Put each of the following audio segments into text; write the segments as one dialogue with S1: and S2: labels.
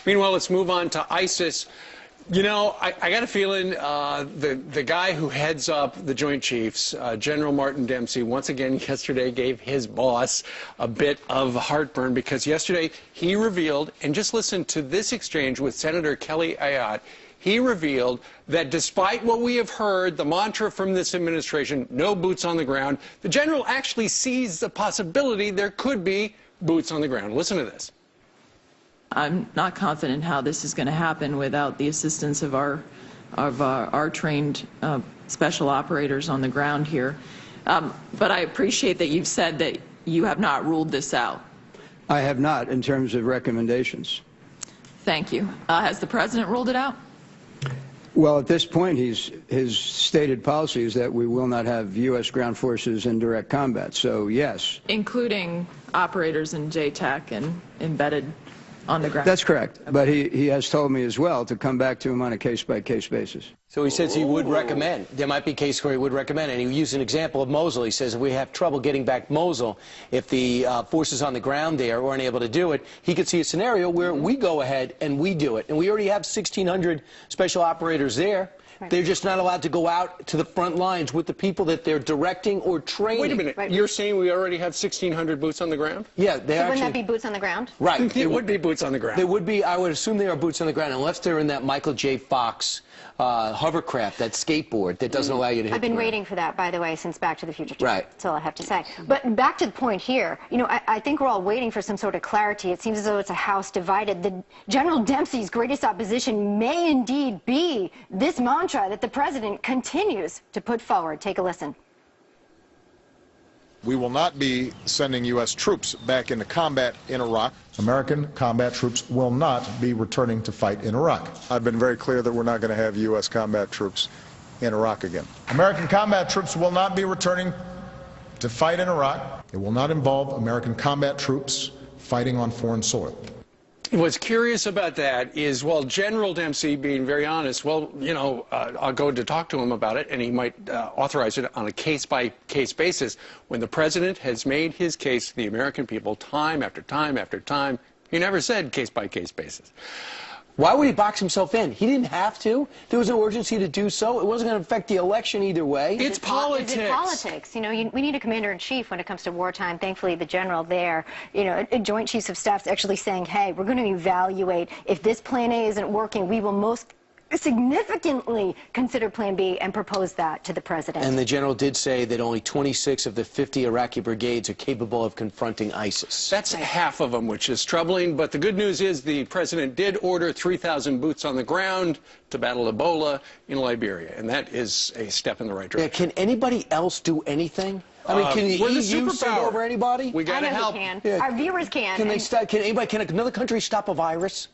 S1: Meanwhile, let's move on to ISIS. You know, I got a feeling the guy who heads up the Joint Chiefs, General Martin Dempsey, once again yesterday gave his boss a bit of heartburn because yesterday he revealed, and just listen to this exchange with Senator Kelly Ayotte, he revealed that despite what we have heard, the mantra from this administration, no boots on the ground, the general actually sees the possibility there could be boots on the ground. Listen to this.
S2: I'm not confident how this is going to happen without the assistance of our trained special operators on the ground here. But I appreciate that you've said that you have not ruled this out.
S3: I have not, in terms of recommendations.
S2: Thank you. Has the president ruled it out?
S3: Well, at this point, his stated policy is that we will not have U.S. ground forces in direct combat. So, yes.
S2: Including operators in JTAC and embedded on the ground.
S3: That's correct. But he has told me as well to come back to him on a case-by-case basis.
S4: So he says he would recommend. There might be a case where he would recommend, and he used an example of Mosul. He says if we have trouble getting back Mosul, if the forces on the ground there weren't able to do it, he could see a scenario where we go ahead and we do it. And we already have 1,600 special operators there. Right. They're just not allowed to go out to the front lines with the people that they're directing or training.
S1: Wait a minute. Right. You're saying we already have 1,600 boots on the ground?
S4: Yeah.
S5: Wouldn't that be boots on the ground?
S4: Right.
S1: It would be boots on the ground.
S4: There would be. I would assume they are boots on the ground, unless they're in that Michael J. Fox hovercraft, that skateboard that doesn't allow you to hit
S5: I've been
S4: the ground.
S5: waiting for that, by the way, since Back to the Future 2.
S4: Right.
S5: That's all I have to say. But back to the point here, you know, I think we're all waiting for some sort of clarity. It seems as though it's a house divided. The General Dempsey's greatest opposition may indeed be this mantra that the president continues to put forward. Take a listen.
S6: We will not be sending U.S. troops back into combat in Iraq.
S7: American combat troops will not be returning to fight in Iraq.
S6: I've been very clear that we're not going to have U.S. combat troops in Iraq again.
S7: American combat troops will not be returning to fight in Iraq. It will not involve American combat troops fighting on foreign soil.
S1: What's curious about that is, well, General Dempsey, being very honest, well, you know, I'll go to talk to him about it, and he might authorize it on a case-by-case basis. When the president has made his case to the American people time after time after time, he never said case-by-case basis.
S4: Why would he box himself in? He didn't have to. There was an urgency to do so. It wasn't going to affect the election either way.
S1: It's politics.
S5: It's politics. You know, we need a commander-in-chief when it comes to wartime. Thankfully, the general there, you know, a Joint Chiefs of Staff is actually saying, hey, we're going to evaluate. If this plan A isn't working, we will most significantly consider Plan B and propose that to the president.
S4: And the general did say that only 26 of the 50 Iraqi brigades are capable of confronting ISIS.
S1: That's half of them, which is troubling. But the good news is the president did order 3,000 boots on the ground to battle Ebola in Liberia, and that is a step in the right direction.
S4: Yeah, can anybody else do anything? I mean, can the EU send over anybody?
S1: We got to help.
S5: Can. Yeah. Our viewers can.
S4: Can they stop? Can another country stop a virus?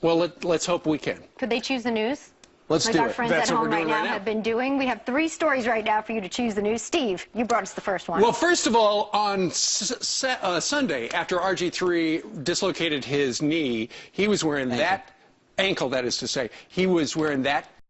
S1: Well, let's hope we can.
S5: Could they choose the news?
S4: Let's
S5: like
S4: do
S5: our
S4: it.
S5: friends
S1: That's
S5: at
S1: what
S5: home
S1: we're
S5: right
S1: doing
S5: now
S1: right now
S5: have been doing. We have 3 stories right now for you to choose the news. Steve, you brought us the first one.
S1: Well, first of all, on Sunday, after RG3 dislocated his knee, he was wearing ankle, that is to say, he was wearing that